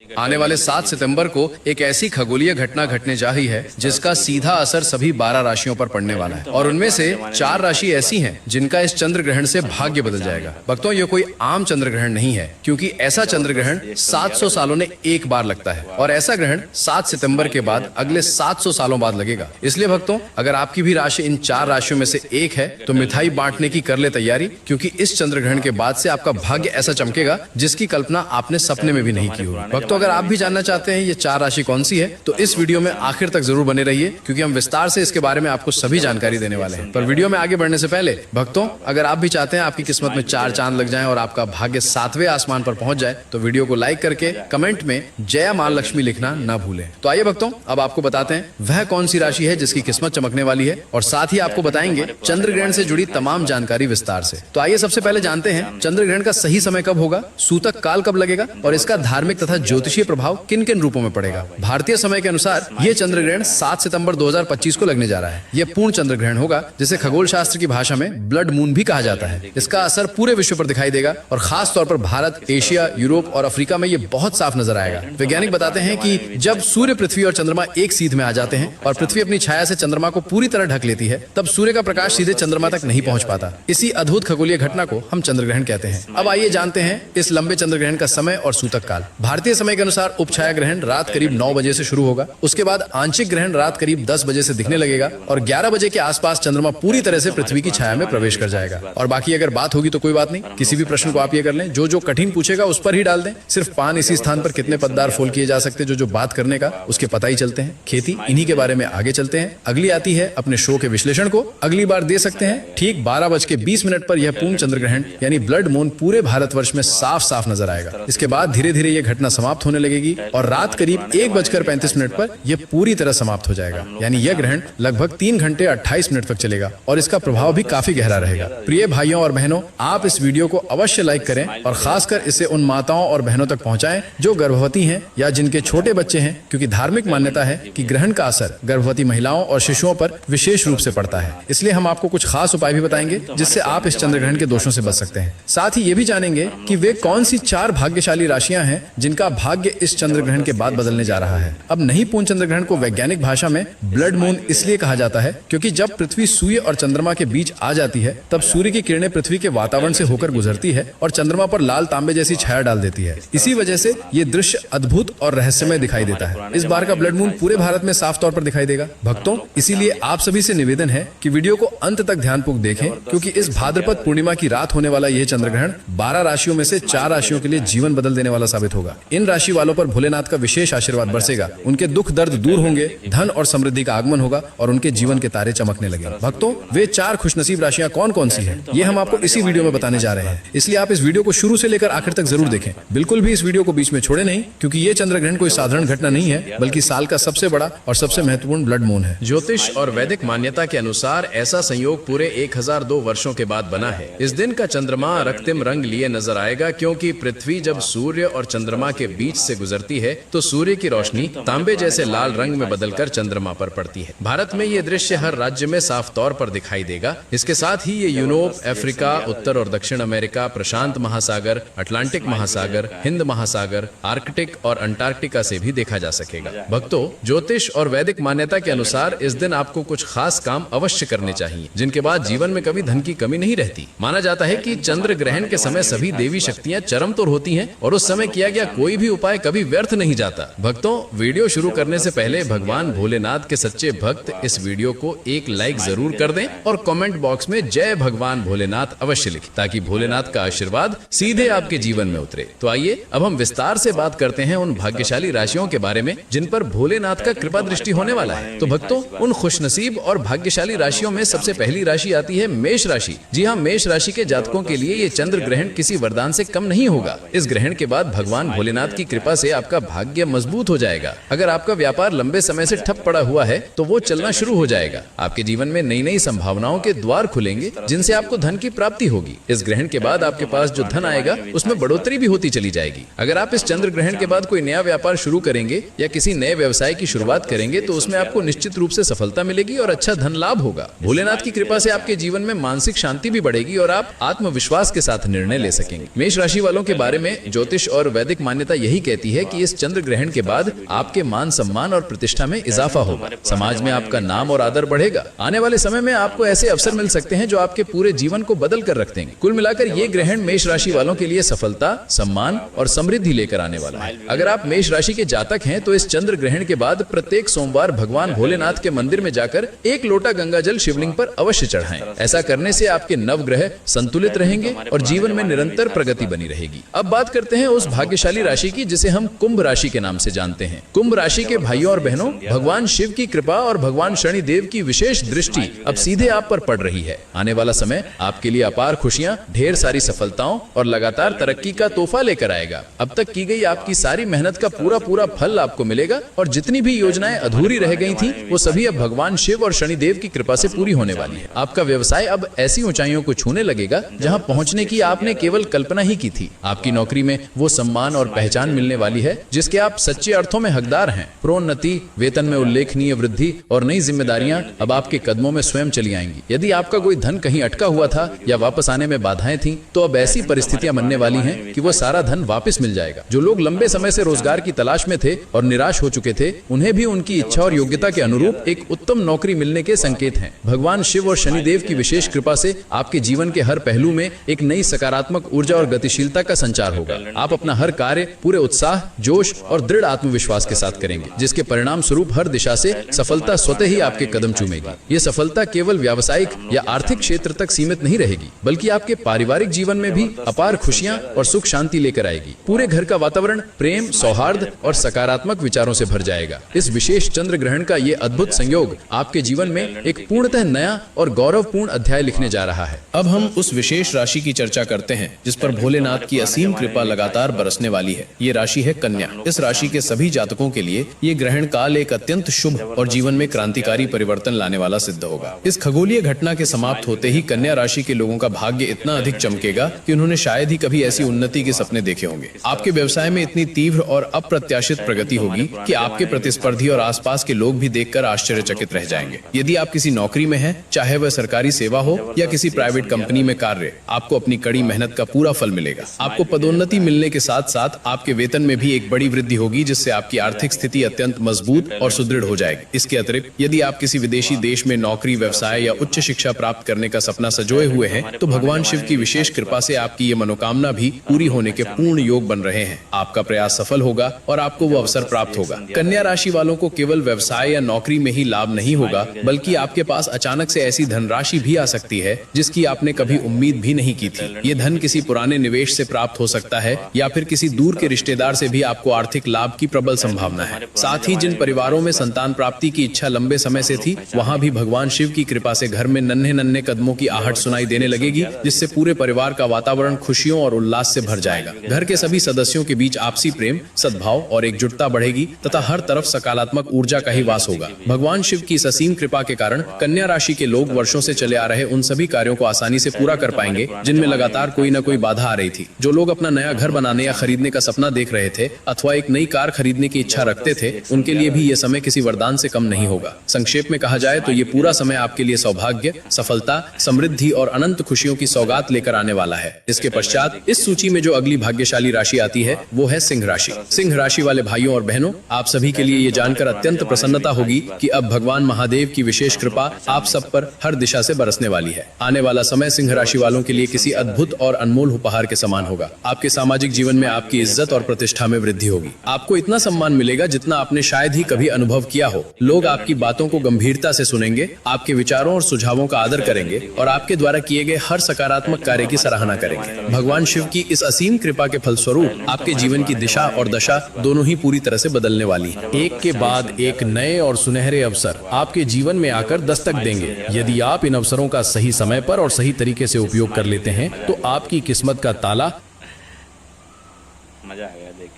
आने वाले 7 सितंबर को एक ऐसी खगोलीय घटना घटने जा रही है जिसका सीधा असर सभी 12 राशियों पर पड़ने वाला है और उनमें से 4 राशि ऐसी हैं जिनका इस चंद्र ग्रहण से भाग्य बदल जाएगा। भक्तों, ये कोई आम चंद्र ग्रहण नहीं है क्योंकि ऐसा चंद्र ग्रहण 700 सालों में एक बार लगता है और ऐसा ग्रहण 7 सितंबर के बाद अगले 700 सालों बाद लगेगा। इसलिए भक्तों, अगर आपकी भी राशि इन 4 राशियों में से एक है तो मिठाई बांटने की कर ले तैयारी, क्योंकि इस चंद्र ग्रहण के बाद से आपका भाग्य ऐसा चमकेगा जिसकी कल्पना आपने सपने में भी नहीं की होगी। तो अगर आप भी जानना चाहते हैं ये 4 राशि कौन सी है तो इस वीडियो में आखिर तक जरूर बने रहिए, क्योंकि हम विस्तार से इसके बारे में आपको सभी जानकारी देने वाले हैं। पर वीडियो में आगे बढ़ने से पहले भक्तों, अगर आप भी चाहते हैं आपकी किस्मत में 4 चांद लग जाएं और आपका भाग्य 7वें आसमान पर पहुंच जाए तो वीडियो को लाइक करके कमेंट में जय मां लक्ष्मी लिखना ना भूलें। तो आइए भक्तों, अब आपको बताते हैं वह कौन सी राशि है जिसकी किस्मत चमकने वाली है और साथ ही आपको बताएंगे चंद्र ग्रहण से जुड़ी तमाम जानकारी विस्तार से। तो आइए सबसे पहले जानते हैं चंद्र ग्रहण का सही समय कब होगा, सूतक काल कब लगेगा और इसका धार्मिक तथा ज्योतिषीय प्रभाव किन किन रूपों में पड़ेगा। भारतीय समय के अनुसार ये चंद्र ग्रहण 7 सितंबर 2025 को लगने जा रहा है। यह पूर्ण चंद्र ग्रहण होगा जिसे खगोल शास्त्र की भाषा में ब्लड मून भी कहा जाता है। इसका असर पूरे विश्व पर दिखाई देगा और खास तौर पर भारत, एशिया, यूरोप और अफ्रीका में ये बहुत साफ नजर आएगा। वैज्ञानिक बताते हैं कि जब सूर्य, पृथ्वी और चंद्रमा एक सीध में आ जाते हैं और पृथ्वी अपनी छाया से चंद्रमा को पूरी तरह ढक लेती है, तब सूर्य का प्रकाश सीधे चंद्रमा तक नहीं पहुंच पाता। इसी अद्भुत खगोलीय घटना को हम चंद्र ग्रहण कहते हैं। अब आइए जानते हैं इस लंबे चंद्र ग्रहण का समय और सूतक काल। भारतीय समय के अनुसार उपछाया ग्रहण रात करीब 9 बजे से शुरू होगा। उसके बाद आंशिक ग्रहण रात करीब 10 बजे से दिखने लगेगा और 11 बजे के आसपास चंद्रमा पूरी तरह से पृथ्वी की छाया में प्रवेश कर जाएगा। और बाकी अगर बात होगी तो कोई बात नहीं, किसी भी प्रश्न को आप ये कर लें, जो कठिन पूछेगा उस पर ही डाल दें। सिर्फ पान इसी स्थान पर कितने पददार फोल किए जा सकते, जो बात करने का उसके पता ही चलते हैं। खेती, इन्हीं के बारे में आगे चलते हैं। अगली आती है अपने शो के विश्लेषण को अगली बार दे सकते हैं। ठीक 12:20 पर यह पूर्ण चंद्र ग्रहण यानी ब्लड मून पूरे भारतवर्ष में साफ साफ नजर आएगा। इसके बाद धीरे धीरे यह घटना समाप्त होने लगेगी और रात करीब 1:35 पर यह पूरी तरह समाप्त हो जाएगा। यानी यह ग्रहण लगभग 3 घंटे 28 मिनट तक चलेगा और इसका प्रभाव भी काफी गहरा रहेगा। प्रिय भाइयों और बहनों, आप इस वीडियो को अवश्य लाइक करें और खासकर इसे उन माताओं और बहनों तक पहुंचाएं जो गर्भवती हैं या जिनके छोटे बच्चे हैं, क्योंकि धार्मिक मान्यता है कि ग्रहण का असर गर्भवती महिलाओं और शिशुओं पर विशेष रूप से पड़ता है। इसलिए हम आपको कुछ खास उपाय भी बताएंगे जिससे आप इस चंद्र ग्रहण के दोषों से बच सकते हैं। साथ ही ये भी जानेंगे कि वे कौन सी 4 भाग्यशाली राशियां हैं जिनका भाग्य इस चंद्र ग्रहण के बाद बदलने जा रहा है। अब नहीं पूर्ण चंद्र ग्रहण को वैज्ञानिक भाषा में ब्लड मून इसलिए कहा जाता है क्योंकि जब पृथ्वी सूर्य और चंद्रमा के बीच आ जाती है तब सूर्य की किरणें पृथ्वी के वातावरण से होकर गुजरती है और चंद्रमा पर लाल तांबे जैसी छाया डाल देती है। इसी वजह से ये दृश्य अद्भुत और रहस्यमय दिखाई देता है। इस बार का ब्लड मून पूरे भारत में साफ तौर पर दिखाई देगा। भक्तों, इसीलिए आप सभी से निवेदन है कि वीडियो को अंत तक ध्यानपूर्वक देखें, क्योंकि इस भाद्रपद पूर्णिमा की रात होने वाला यह चंद्र ग्रहण 12 राशियों में से 4 राशियों के लिए जीवन बदल देने वाला साबित होगा। इन राशि वालों पर भोलेनाथ का विशेष आशीर्वाद बरसेगा, उनके दुख दर्द दूर होंगे, धन और समृद्धि का आगमन होगा और उनके जीवन के तारे चमकने लगेंगे। भक्तों, वे 4 खुशनसीब राशियां कौन कौन सी हैं, ये हम आपको इसी वीडियो में बताने जा रहे हैं। इसलिए आप इस वीडियो को शुरू से लेकर आखिर तक जरूर देखें। बिल्कुल भी इस वीडियो को बीच में छोड़े नहीं, क्योंकि ये चंद्र ग्रहण कोई साधारण घटना नहीं है, बल्कि साल का सबसे बड़ा और सबसे महत्वपूर्ण ब्लड मून है। ज्योतिष और वैदिक मान्यता के अनुसार ऐसा संयोग पूरे 1002 वर्षों के बाद बना है। इस दिन का चंद्रमा रक्तिम रंग लिए नजर आएगा, क्योंकि पृथ्वी जब सूर्य और चंद्रमा के बीच से गुजरती है तो सूर्य की रोशनी तांबे जैसे लाल रंग में बदलकर चंद्रमा पर पड़ती है। भारत में ये दृश्य हर राज्य में साफ तौर पर दिखाई देगा। इसके साथ ही ये यूरोप, अफ्रीका, उत्तर और दक्षिण अमेरिका, प्रशांत महासागर, अटलांटिक महासागर, हिंद महासागर, आर्कटिक और अंटार्कटिका से भी देखा जा सकेगा। भक्तों, ज्योतिष और वैदिक मान्यता के अनुसार इस दिन आपको कुछ खास काम अवश्य करने चाहिए, जिनके बाद जीवन में कभी धन की कमी नहीं रहती। माना जाता है कि चंद्र ग्रहण के समय सभी देवी शक्तियां चरम तोड़ होती हैं और उस समय किया गया कोई भी उपाय कभी व्यर्थ नहीं जाता। भक्तों, वीडियो शुरू करने से पहले भगवान भोलेनाथ के सच्चे भक्त इस वीडियो को एक लाइक जरूर कर दें और कमेंट बॉक्स में जय भगवान भोलेनाथ अवश्य लिखें, ताकि भोलेनाथ का आशीर्वाद सीधे आपके जीवन में उतरे। तो आइए अब हम विस्तार से बात करते हैं उन भाग्यशाली राशियों के बारे में जिन पर भोलेनाथ का कृपा दृष्टि होने वाला है। तो भक्तों, उन खुशनसीब और भाग्यशाली राशियों में सबसे पहली राशि आती है मेष राशि। जी हाँ, मेष राशि के जातकों के लिए ये चंद्र ग्रहण किसी वरदान से कम नहीं होगा। इस ग्रहण के बाद भगवान भोलेनाथ की कृपा से आपका भाग्य मजबूत हो जाएगा। अगर आपका व्यापार लंबे समय से ठप पड़ा हुआ है तो वो चलना शुरू हो जाएगा। आपके जीवन में नई नई संभावनाओं के द्वार खुलेंगे जिनसे आपको धन की प्राप्ति होगी। इस ग्रहण के बाद आपके पास जो धन आएगा उसमें बढ़ोतरी भी होती चली जाएगी। अगर आप इस चंद्र ग्रहण के बाद कोई नया व्यापार शुरू करेंगे या किसी नए व्यवसाय की शुरुआत करेंगे तो उसमें आपको निश्चित रूप से सफलता मिलेगी और अच्छा धन लाभ होगा। भोलेनाथ की कृपा से आपके जीवन में मानसिक शांति भी बढ़ेगी और आप आत्मविश्वास के साथ निर्णय ले सकेंगे। मेष राशि वालों के बारे में ज्योतिष और वैदिक मान्यता यही कहती है कि इस चंद्र ग्रहण के बाद आपके मान सम्मान और प्रतिष्ठा में इजाफा होगा, समाज में आपका नाम और आदर बढ़ेगा। आने वाले समय में आपको ऐसे अवसर मिल सकते हैं जो आपके पूरे जीवन को बदल कर रख देंगे। कुल मिलाकर ये ग्रहण मेष राशि वालों के लिए सफलता, सम्मान और समृद्धि लेकर आने वाला है। अगर आप मेष राशि के जातक हैं तो इस चंद्र ग्रहण के बाद प्रत्येक सोमवार भगवान भोलेनाथ के मंदिर में जाकर एक लोटा गंगा जल शिवलिंग पर अवश्य चढ़ाएं। ऐसा करने से आपके नवग्रह संतुलित रहेंगे और जीवन में निरंतर प्रगति बनी रहेगी। अब बात करते हैं उस भाग्यशाली राशि की जिसे हम कुंभ राशि के नाम से जानते हैं। कुंभ राशि के भाइयों और बहनों, भगवान शिव की कृपा और भगवान शनि देव की विशेष दृष्टि अब सीधे आप पर पड़ रही है। आने वाला समय आपके लिए अपार खुशियां, ढेर सारी सफलताओं और लगातार तरक्की का तोहफा लेकर आएगा। अब तक की गई आपकी सारी मेहनत का पूरा फल आपको मिलेगा और जितनी भी योजनाएं अधूरी रह गई थी वो सभी अब भगवान शिव और शनि देव की कृपा से पूरी होने वाली है। आपका व्यवसाय अब ऐसी ऊंचाइयों को छूने लगेगा जहां पहुंचने की आपने केवल कल्पना ही की थी। आपकी नौकरी में वो सम्मान और पहचान मिलने वाली है जिसके आप सच्चे अर्थों में हकदार हैं। प्रोन्नति, वेतन में उल्लेखनीय वृद्धि और नई जिम्मेदारियां अब आपके कदमों में स्वयं चली आएंगी। यदि आपका कोई धन कहीं अटका हुआ था या वापस आने में बाधाएं थीं, तो अब ऐसी परिस्थितियां बनने वाली हैं कि वो सारा धन वापस मिल जाएगा। जो लोग लंबे समय से रोजगार की तलाश में थे और निराश हो चुके थे, उन्हें भी उनकी इच्छा और योग्यता के अनुरूप एक उत्तम नौकरी मिलने के संकेत हैं। भगवान शिव और शनिदेव की विशेष कृपा से आपके जीवन के हर पहलू में एक नई सकारात्मक ऊर्जा और गतिशीलता का संचार होगा। आप अपना हर कार्य पूरे उत्साह, जोश और दृढ़ आत्मविश्वास के साथ करेंगे, जिसके परिणाम स्वरूप हर दिशा से सफलता स्वतः ही आपके कदम चूमेगी। ये सफलता केवल व्यावसायिक या आर्थिक क्षेत्र तक सीमित नहीं रहेगी, बल्कि आपके पारिवारिक जीवन में भी अपार खुशियां और सुख शांति लेकर आएगी। पूरे घर का वातावरण प्रेम, सौहार्द और सकारात्मक विचारों से भर जाएगा। इस विशेष चंद्र ग्रहण का ये अद्भुत संयोग आपके जीवन में एक पूर्णतः नया और गौरवपूर्ण अध्याय लिखने जा रहा है। अब हम उस विशेष राशि की चर्चा करते हैं जिस पर भोलेनाथ की असीम कृपा लगातार बरसने वाली है। ये राशि है कन्या। इस राशि के सभी जातकों के लिए ये ग्रहण काल एक अत्यंत शुभ और जीवन में क्रांतिकारी परिवर्तन लाने वाला सिद्ध होगा। इस खगोलीय घटना के समाप्त होते ही कन्या राशि के लोगों का भाग्य इतना अधिक चमकेगा कि उन्होंने शायद ही कभी ऐसी उन्नति के सपने देखे होंगे। आपके व्यवसाय में इतनी तीव्र और अप्रत्याशित प्रगति होगी कि आपके प्रतिस्पर्धी और आसपास के लोग भी देखकर आश्चर्यचकित रह जाएंगे। यदि आप किसी नौकरी में हैं, चाहे वह सरकारी सेवा हो या किसी प्राइवेट कंपनी में कार्य, आपको अपनी कड़ी मेहनत का पूरा फल मिलेगा। आपको पदोन्नति मिलने के साथ साथ आपके वेतन में भी एक बड़ी वृद्धि होगी, जिससे आपकी आर्थिक स्थिति अत्यंत मजबूत और सुदृढ़ हो जाएगी। इसके अतिरिक्त यदि आप किसी विदेशी देश में नौकरी, व्यवसाय या उच्च शिक्षा प्राप्त करने का सपना सजोए हुए हैं, तो भगवान शिव की विशेष कृपा से आपकी ये मनोकामना भी पूरी होने के पूर्ण योग बन रहे हैं। आपका प्रयास सफल होगा और आपको वो अवसर प्राप्त होगा। कन्या राशि वालों को केवल व्यवसाय या नौकरी में ही लाभ नहीं होगा, बल्कि आपके पास अचानक से ऐसी धनराशि भी आ सकती है जिसकी आपने कभी उम्मीद भी नहीं की थी। ये धन किसी पुराने निवेश से प्राप्त हो सकता है या फिर किसी दूर के रिश्तेदार से भी आपको आर्थिक लाभ की प्रबल संभावना है। साथ ही जिन परिवारों में संतान प्राप्ति की इच्छा लंबे समय से थी, वहां भी भगवान शिव की कृपा से घर में नन्हे नन्हे कदमों की आहट सुनाई देने लगेगी, जिससे पूरे परिवार का वातावरण खुशियों और उल्लास से भर जाएगा। घर के सभी सदस्यों के बीच आपसी प्रेम, सद्भाव और एकजुटता बढ़ेगी तथा हर तरफ सकारात्मक ऊर्जा का ही वास होगा। भगवान शिव की इस असीम कृपा के कारण कन्या राशि के लोग वर्षों से चले आ रहे उन सभी कार्यों को आसानी से पूरा कर पाएंगे जिनमें लगातार कोई न कोई बाधा आ रही थी। जो लोग अपना नया घर बनाने या खरीदने का सपना देख रहे थे अथवा एक नई कार खरीदने की इच्छा रखते थे, उनके लिए भी ये समय किसी वरदान से कम नहीं होगा। संक्षेप में कहा जाए तो ये पूरा समय आपके लिए सौभाग्य, सफलता, समृद्धि और अनंत खुशियों की सौगात लेकर आने वाला है। इसके पश्चात इस सूची में जो अगली भाग्यशाली राशि आती है वो है सिंह राशि। सिंह राशि वाले भाइयों और बहनों, आप सभी के लिए ये जानकर अत्यंत प्रसन्नता होगी कि अब भगवान महादेव की विशेष कृपा आप सब पर हर दिशा से बरसने वाली है। आने वाला समय सिंह राशि वालों के लिए किसी अद्भुत और अनमोल उपहार के समान होगा। आपके सामाजिक जीवन में आपकी इज्जत और प्रतिष्ठा में वृद्धि होगी। आपको इतना सम्मान मिलेगा जितना आपने शायद ही कभी अनुभव किया हो। लोग आपकी बातों को गंभीरता से सुनेंगे, आपके विचारों और सुझावों का आदर करेंगे और आपके द्वारा किए गए हर सकारात्मक कार्य की सराहना करेंगे। भगवान शिव की इस असीम कृपा के फलस्वरूप आपके जीवन की दिशा और दशा दोनों ही पूरी तरह से बदलने वाली है। एक के बाद एक नए और सुनहरे अवसर आपके जीवन में आकर दस्तक देंगे। यदि आप इन अवसरों का सही समय पर और सही तरीके से उपयोग कर लेते हैं तो आपकी किस्मत का ताला मजा आ गया देख